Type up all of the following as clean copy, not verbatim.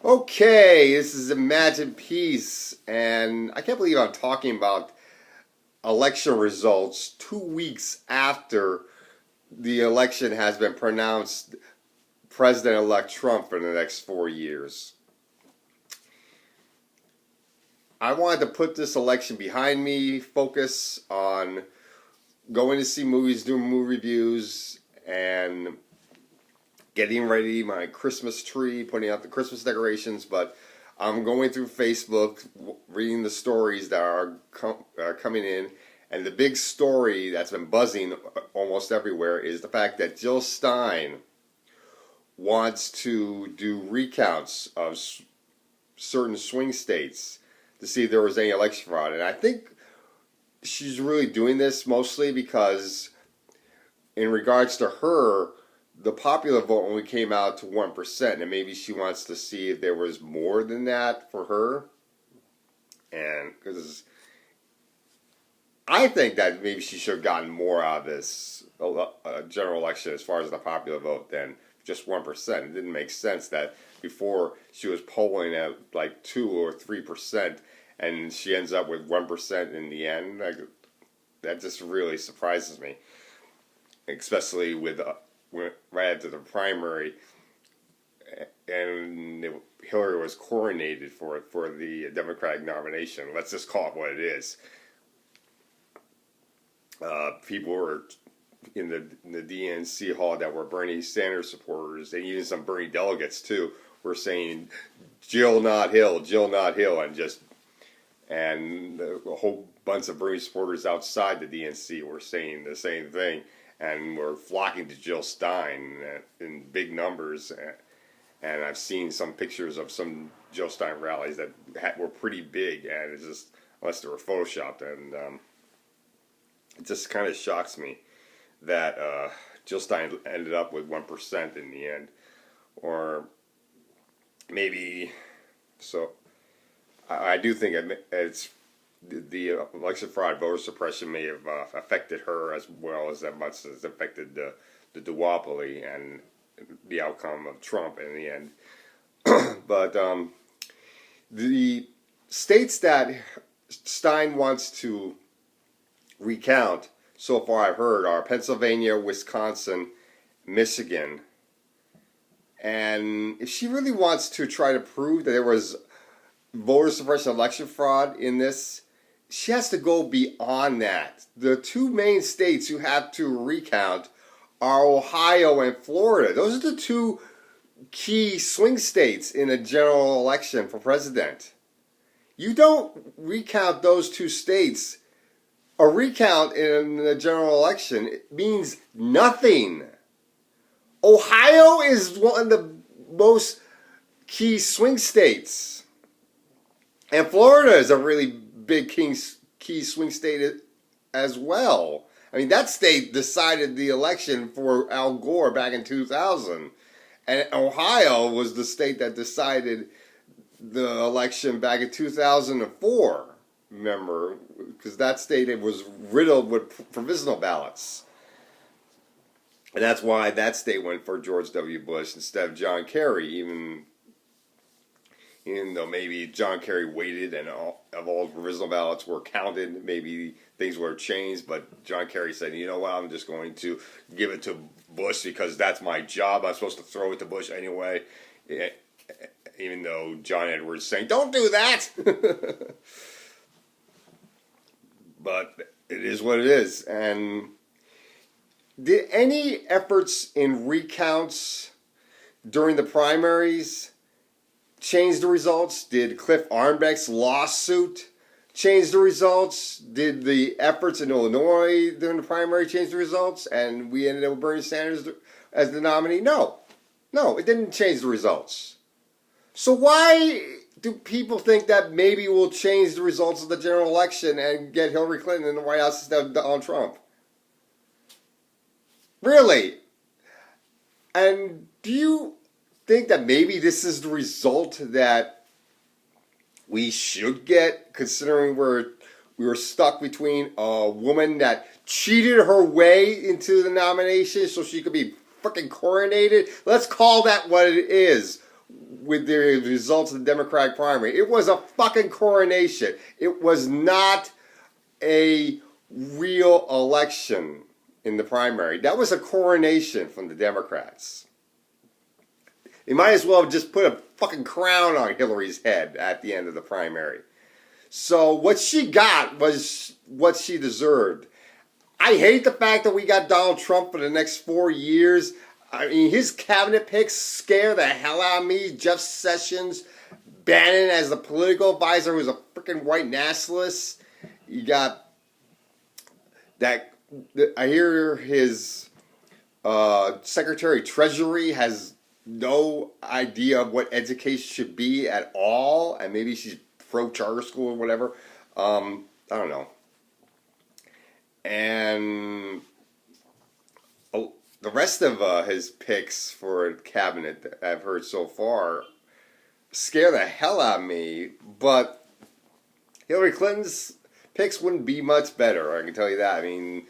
Okay, this is Imagine Peace, and I can't believe I'm talking about election results 2 weeks after the election has been pronounced President-elect Trump for the next 4 years. I wanted to put this election behind me, focus on going to see movies, doing movie reviews, and getting ready my Christmas tree, putting out the Christmas decorations, but I'm going through Facebook, reading the stories that are coming in, and the big story that's been buzzing almost everywhere is the fact that Jill Stein wants to do recounts of certain swing states to see if there was any election fraud. And I think she's really doing this mostly because in regards to her, the popular vote only came out to 1%, and maybe she wants to see if there was more than that for her. And because I think that maybe she should have gotten more out of this general election as far as the popular vote than just 1%. It didn't make sense that before she was polling at like 2 or 3%, and she ends up with 1% in the end. That just really surprises me, especially with right after the primary, and Hillary was coronated for the Democratic nomination. Let's just call it what it is. People were in the DNC hall that were Bernie Sanders supporters, and even some Bernie delegates too, were saying Jill not Hill, Jill not Hill, and a whole bunch of Bernie supporters outside the DNC were saying the same thing, and were flocking to Jill Stein in big numbers. And I've seen some pictures of some Jill Stein rallies that were pretty big, and it's just, unless they were photoshopped, and it just kind of shocks me that Jill Stein ended up with 1% in the end, or maybe so. I do think it's the election fraud, voter suppression may have affected her as well as much as affected the duopoly and the outcome of Trump in the end. But the states that Stein wants to recount, so far I've heard, are Pennsylvania, Wisconsin, Michigan. And if she really wants to try to prove that there was voter suppression election fraud in this, she has to go beyond that. The two main states you have to recount are Ohio and Florida. Those are the two key swing states in a general election for president. You don't recount those two states. A recount in a general election, it means nothing. Ohio is one of the most key swing states. And Florida is a really big key swing state as well. I mean, that state decided the election for Al Gore back in 2000. And Ohio was the state that decided the election back in 2004. Remember, because that state was riddled with provisional ballots. And that's why that state went for George W. Bush instead of John Kerry, even though maybe John Kerry waited and all the provisional ballots were counted, maybe things were changed, but John Kerry said, you know what, I'm just going to give it to Bush because that's my job. I'm supposed to throw it to Bush anyway, even though John Edwards saying, don't do that. But it is what it is. And did any efforts in recounts during the primaries change the results? Did Cliff Arnbeck's lawsuit change the results? Did the efforts in Illinois during the primary change the results? And we ended up with Bernie Sanders as the nominee? No, it didn't change the results. So why do people think that maybe we'll change the results of the general election and get Hillary Clinton in the White House instead of Donald Trump? Really? And do you think that maybe this is the result that we should get, considering we were stuck between a woman that cheated her way into the nomination so she could be freaking coronated? Let's call that what it is. with the results of the Democratic primary. It was a fucking coronation. It was not a real election in the primary. That was a coronation from the Democrats. They might as well have just put a fucking crown on Hillary's head at the end of the primary. So what she got was what she deserved. I hate the fact that we got Donald Trump for the next 4 years. I mean, his cabinet picks scare the hell out of me. Jeff Sessions, Bannon as the political advisor, who's a freaking white nationalist. You got that. I hear his Secretary of Treasury has no idea of what education should be at all, and maybe she's pro charter school or whatever. I don't know. And the rest of his picks for cabinet that I've heard so far scare the hell out of me. But Hillary Clinton's picks wouldn't be much better, I can tell you that. I mean,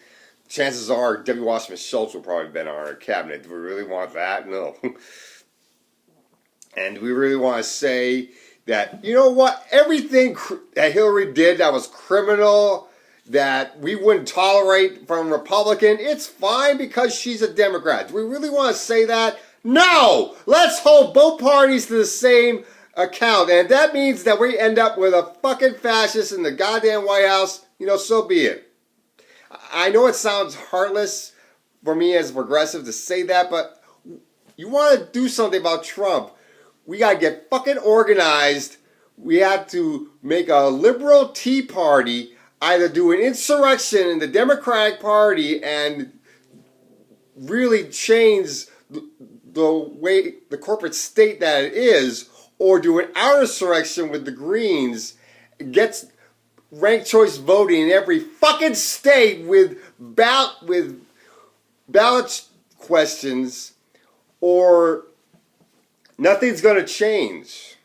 chances are Debbie Wasserman Schultz will probably have been on our cabinet. Do we really want that? No. And do we really want to say that, you know what, everything that Hillary did that was criminal, that we wouldn't tolerate from a Republican, it's fine because she's a Democrat. Do we really want to say that? No! Let's hold both parties to the same account. And if that means that we end up with a fucking fascist in the goddamn White House, you know, so be it. I know it sounds heartless for me as a progressive to say that, but you want to do something about Trump. We got to get fucking organized. We have to make a liberal Tea Party, either do an insurrection in the Democratic Party and really change the way the corporate state that it is, or do an out-insurrection with the Greens, get ranked choice voting in every fucking state with ballot questions, or nothing's going to change,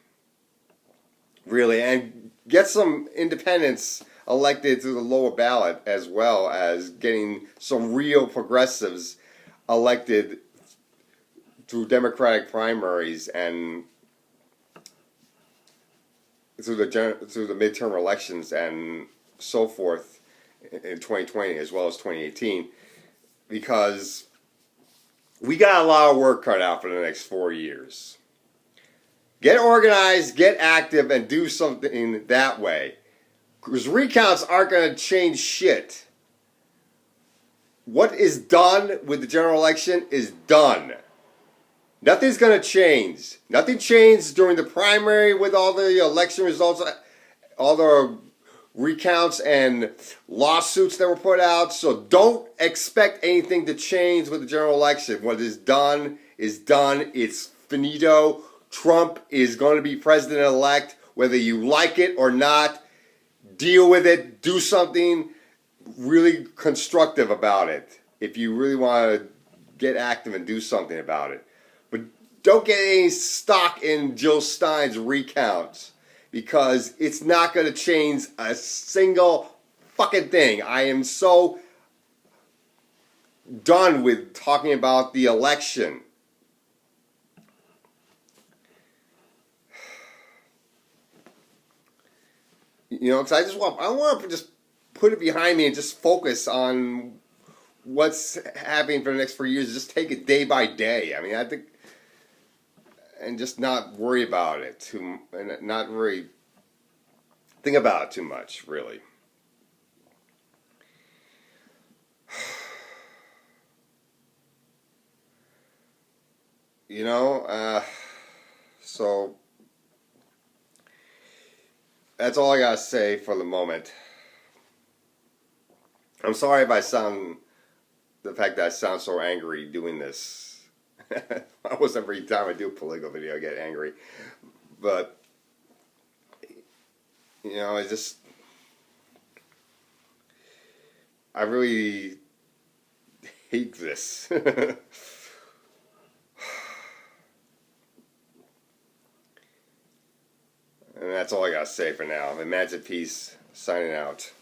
really, and get some independents elected to the lower ballot, as well as getting some real progressives elected through Democratic primaries and through the midterm elections and so forth in 2020 as well as 2018, because we got a lot of work cut out for the next 4 years. Get organized, get active, and do something that way. Because recounts aren't going to change shit. What is done with the general election is done. Nothing's going to change. Nothing changed during the primary with all the election results, all the recounts and lawsuits that were put out. So don't expect anything to change with the general election. What is done is done. It's finito. Trump is going to be president-elect, whether you like it or not. Deal with it. Do something really constructive about it if you really want to get active and do something about it. But don't get any stock in Jill Stein's recounts, because it's not going to change a single fucking thing. I am so done with talking about the election. You know, because I want to just put it behind me and just focus on what's happening for the next 4 years. Just take it day by day. I mean, I think, and just not worry about it and not really think about it too much, really. You know, so that's all I gotta say for the moment. I'm sorry if the fact that I sound so angry doing this. Almost every time I do a political video I get angry. But, you know, I really hate this. And that's all I gotta say for now. Imagine Peace, signing out.